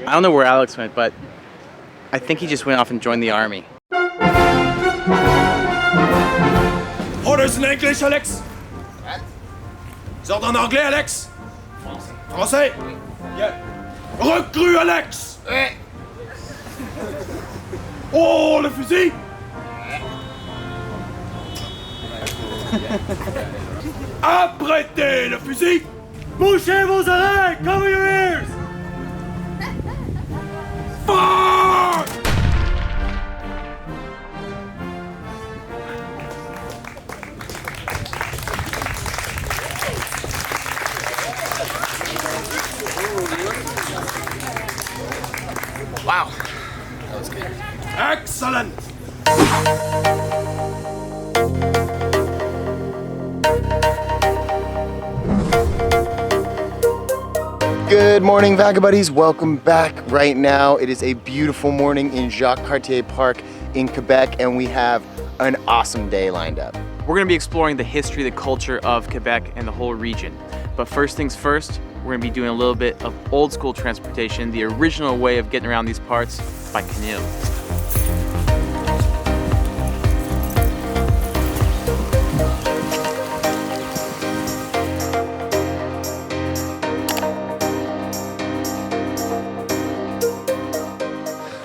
I don't know where Alex went, but I think he just went off and joined the army. Orders in English, Alex? Les ordres en anglais, Alex? Français? Yeah. Recrue, Alex! Oh, le fusil! Apprêtez le fusil! Bouchez vos oreilles! Cover your ears! Fire! Wow, that was good. Excellent! Good morning, Vagabuddies. Welcome back. Right now, it is a beautiful morning in Jacques-Cartier Park in Quebec, and we have an awesome day lined up. We're going to be exploring the history, the culture of Quebec and the whole region. But first things first, we're going to be doing a little bit of old school transportation, the original way of getting around these parts by canoe.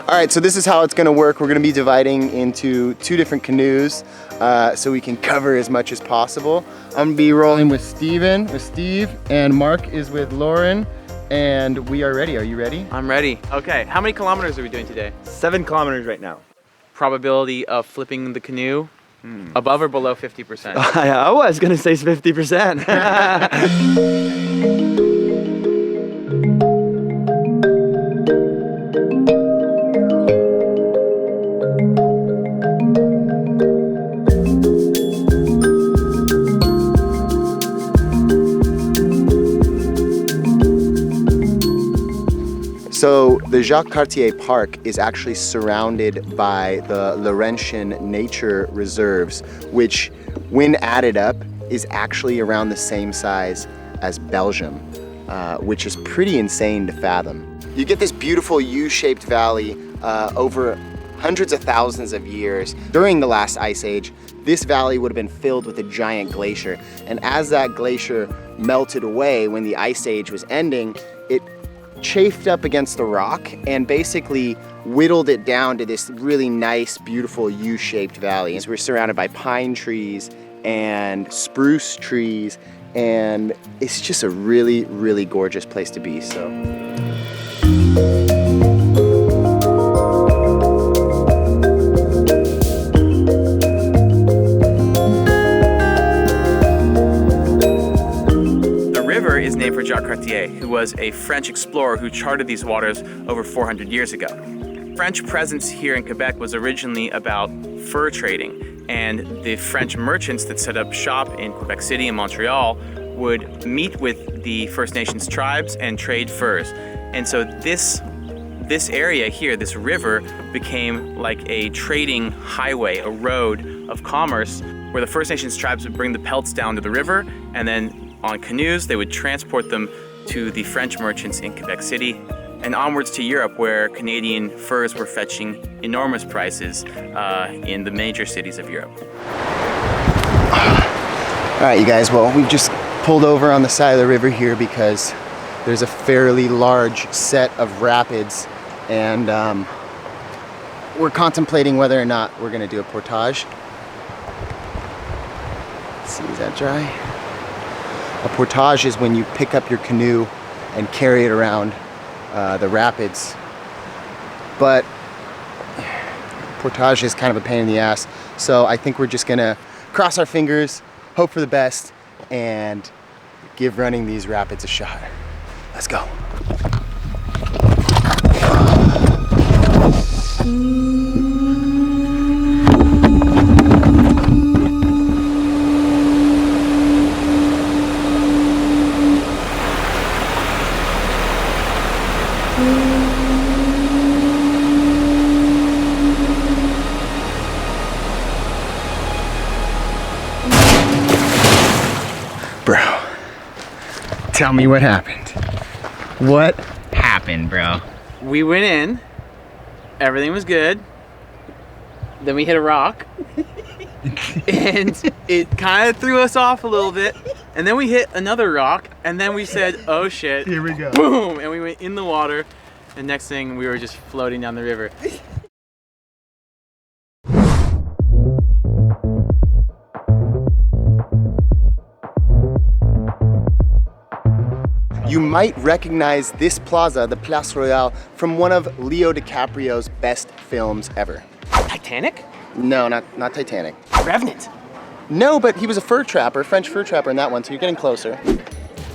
All right, so this is how it's gonna work. We're gonna be dividing into two different canoes so we can cover as much as possible. I'm gonna be rolling with Steve, and Mark is with Lauren, and we are ready. Are you ready? I'm ready. Okay, how many kilometers are we doing today? 7 kilometers right now. Probability of flipping the canoe, above or below 50%? I was gonna say 50%. So the Jacques-Cartier Park is actually surrounded by the Laurentian Nature Reserves, which when added up is actually around the same size as Belgium, which is pretty insane to fathom. You get this beautiful U-shaped valley over hundreds of thousands of years. During the last ice age, this valley would have been filled with a giant glacier. And as that glacier melted away when the ice age was ending, it chafed up against the rock and basically whittled it down to this really nice, beautiful U-shaped valley. As we're surrounded by pine trees and spruce trees, and it's just a really, really gorgeous place to be. So. Is named for Jacques Cartier, who was a French explorer who charted these waters over 400 years ago. French presence here in Quebec was originally about fur trading, and the French merchants that set up shop in Quebec City and Montreal would meet with the First Nations tribes and trade furs. And so this area here, this river, became like a trading highway, a road of commerce, where the First Nations tribes would bring the pelts down to the river, and then on canoes, they would transport them to the French merchants in Quebec City and onwards to Europe, where Canadian furs were fetching enormous prices in the major cities of Europe. All right, you guys, well, we've just pulled over on the side of the river here because there's a fairly large set of rapids, and we're contemplating whether or not we're gonna do a portage. Let's see, is that dry? A portage is when you pick up your canoe and carry it around the rapids. But portage is kind of a pain in the ass. So I think we're just gonna cross our fingers, hope for the best, and give running these rapids a shot. Let's go. Tell me what happened. What happened, bro? we went in, everything was good. Then we hit a rock, and it kind of threw us off a little bit. And then we hit another rock, and then we said, oh shit. Here we go. Boom! And we went in the water, and next thing we were just floating down the river. You might recognize this plaza, the Place Royale, from one of Leo DiCaprio's best films ever. Titanic? No, not Titanic. Revenant. No, but he was a fur trapper, French fur trapper in that one, so you're getting closer.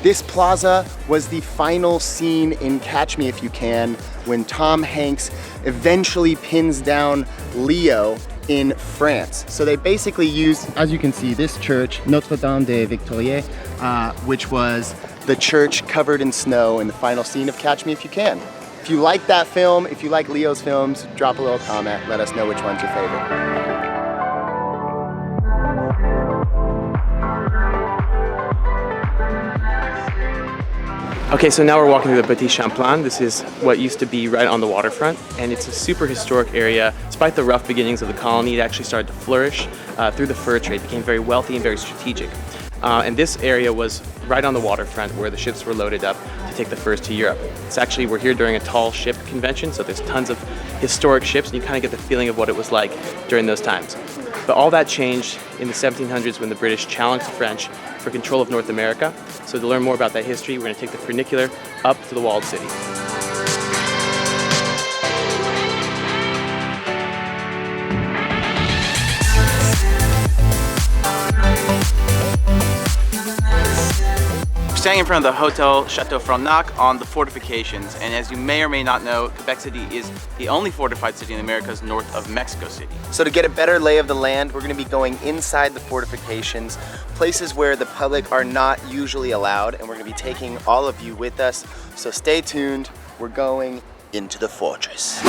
This plaza was the final scene in Catch Me If You Can when Tom Hanks eventually pins down Leo in France. So they basically used, as you can see, this church, Notre Dame des Victoires, which was the church covered in snow in the final scene of Catch Me If You Can. If you like that film, if you like Leo's films, drop a little comment, let us know which one's your favorite. Okay, so now we're walking through the Petit Champlain. This is what used to be right on the waterfront, and it's a super historic area. Despite the rough beginnings of the colony, it actually started to flourish through the fur trade, became very wealthy and very strategic. And this area was right on the waterfront where the ships were loaded up to take the furs to Europe. It's actually, we're here during a tall ship convention, so there's tons of historic ships, and you kind of get the feeling of what it was like during those times. But all that changed in the 1700s when the British challenged the French for control of North America. So to learn more about that history, we're going to take the funicular up to the walled city. We're standing in front of the Hotel Chateau Frontenac on the fortifications, and as you may or may not know, Quebec City is the only fortified city in the Americas north of Mexico City. So to get a better lay of the land, we're going to be going inside the fortifications, places where the public are not usually allowed, and we're going to be taking all of you with us. So stay tuned, we're going into the fortress.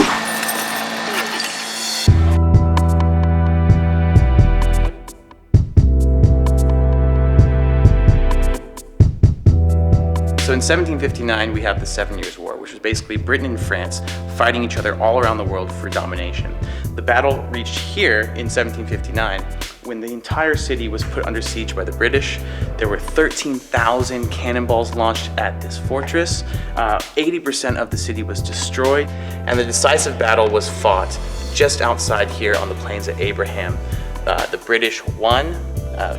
So in 1759, we have the 7 Years' War, which was basically Britain and France fighting each other all around the world for domination. The battle reached here in 1759 when the entire city was put under siege by the British. There were 13,000 cannonballs launched at this fortress. 80% of the city was destroyed, and the decisive battle was fought just outside here on the plains of Abraham. The British won.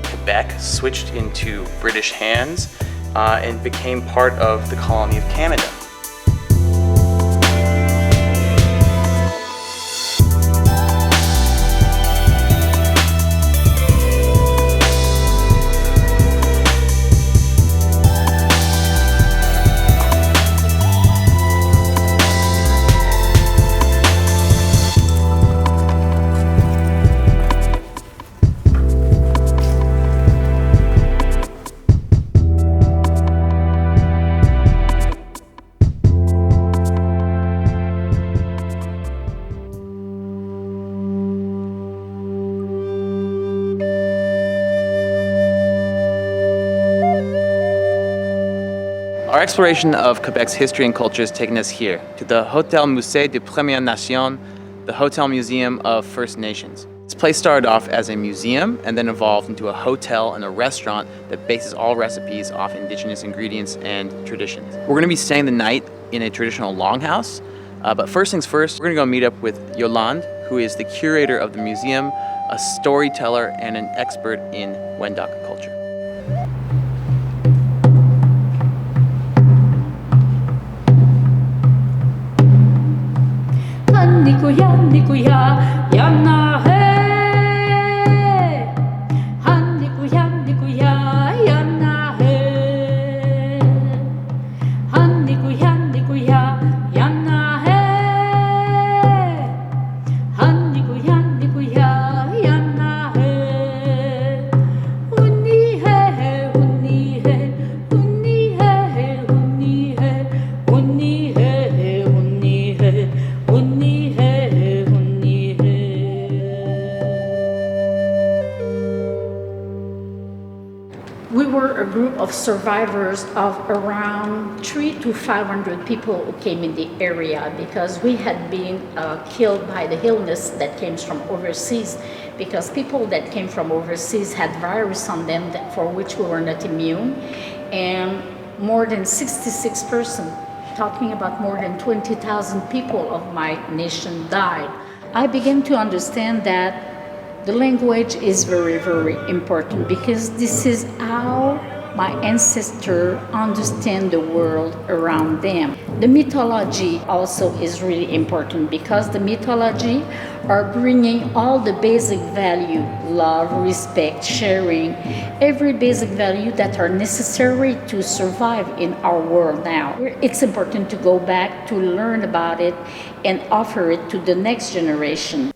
Quebec switched into British hands, and became part of the colony of Canada. Our exploration of Quebec's history and culture has taken us here, to the Hotel Musée des Premières Nations, the Hotel Museum of First Nations. This place started off as a museum and then evolved into a hotel and a restaurant that bases all recipes off indigenous ingredients and traditions. We're going to be staying the night in a traditional longhouse, but first things first, we're going to go meet up with Yolande, who is the curator of the museum, a storyteller, and an expert in Wendoc culture. Nikuya, nikuya, yana hey. Han nikuya, nikuya, yana hey. Han nikuya, nikuya, yana hey. Han nikuya, nikuya, yana hey. Unni hey, unni hey, unni hey, unni hey, unni hey, unni hey, unni hey, unni hey. of survivors of around 300 to 500 people who came in the area, because we had been killed by the illness that came from overseas, because people that came from overseas had virus on them for which we were not immune, and more than 66%, talking about more than 20,000 people of my nation died. I began to understand that the language is very, very important, because this is how my ancestors understand the world around them. The mythology also is really important, because the mythology are bringing all the basic value, love, respect, sharing, every basic value that are necessary to survive in our world now. It's important to go back to learn about it and offer it to the next generation.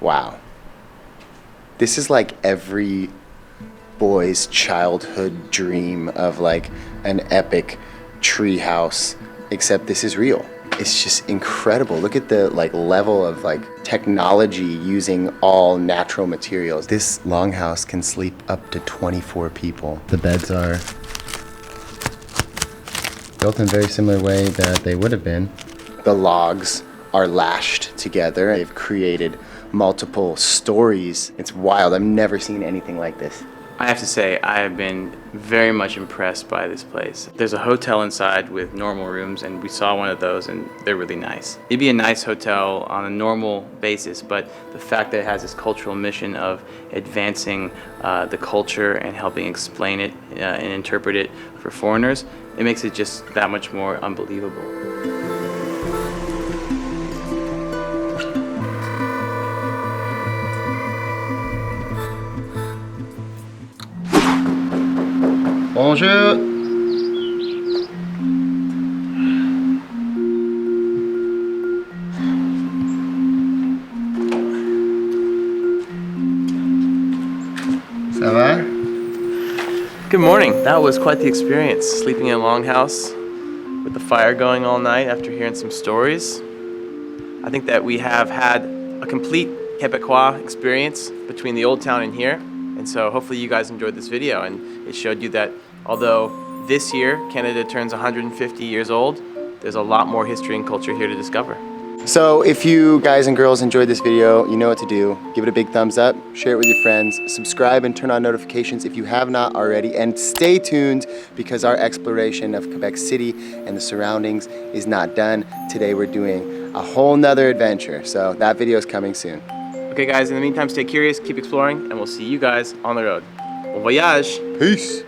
Wow. This is like every boy's childhood dream of like an epic tree house, except this is real. It's just incredible. Look at the like level of like technology using all natural materials. This longhouse can sleep up to 24 people. The beds are built in a very similar way that they would have been. The logs are lashed together. They've created multiple stories. It's wild. I've never seen anything like this. I have to say, I have been very much impressed by this place. There's a hotel inside with normal rooms, and we saw one of those, and they're really nice. It'd be a nice hotel on a normal basis, but the fact that it has this cultural mission of advancing the culture and helping explain it and interpret it for foreigners, it makes it just that much more unbelievable. Bonjour. Ça va? Good morning. That was quite the experience, sleeping in a longhouse with the fire going all night after hearing some stories. I think that we have had a complete Quebecois experience between the old town and here. And so hopefully you guys enjoyed this video, and it showed you that although this year Canada turns 150 years old, there's a lot more history and culture here to discover. So if you guys and girls enjoyed this video, you know what to do. Give it a big thumbs up, share it with your friends, subscribe and turn on notifications if you have not already, and stay tuned because our exploration of Quebec City and the surroundings is not done. Today we're doing a whole nother adventure, so that video is coming soon. Okay guys, in the meantime, stay curious, keep exploring, and we'll see you guys on the road. Bon voyage! Peace!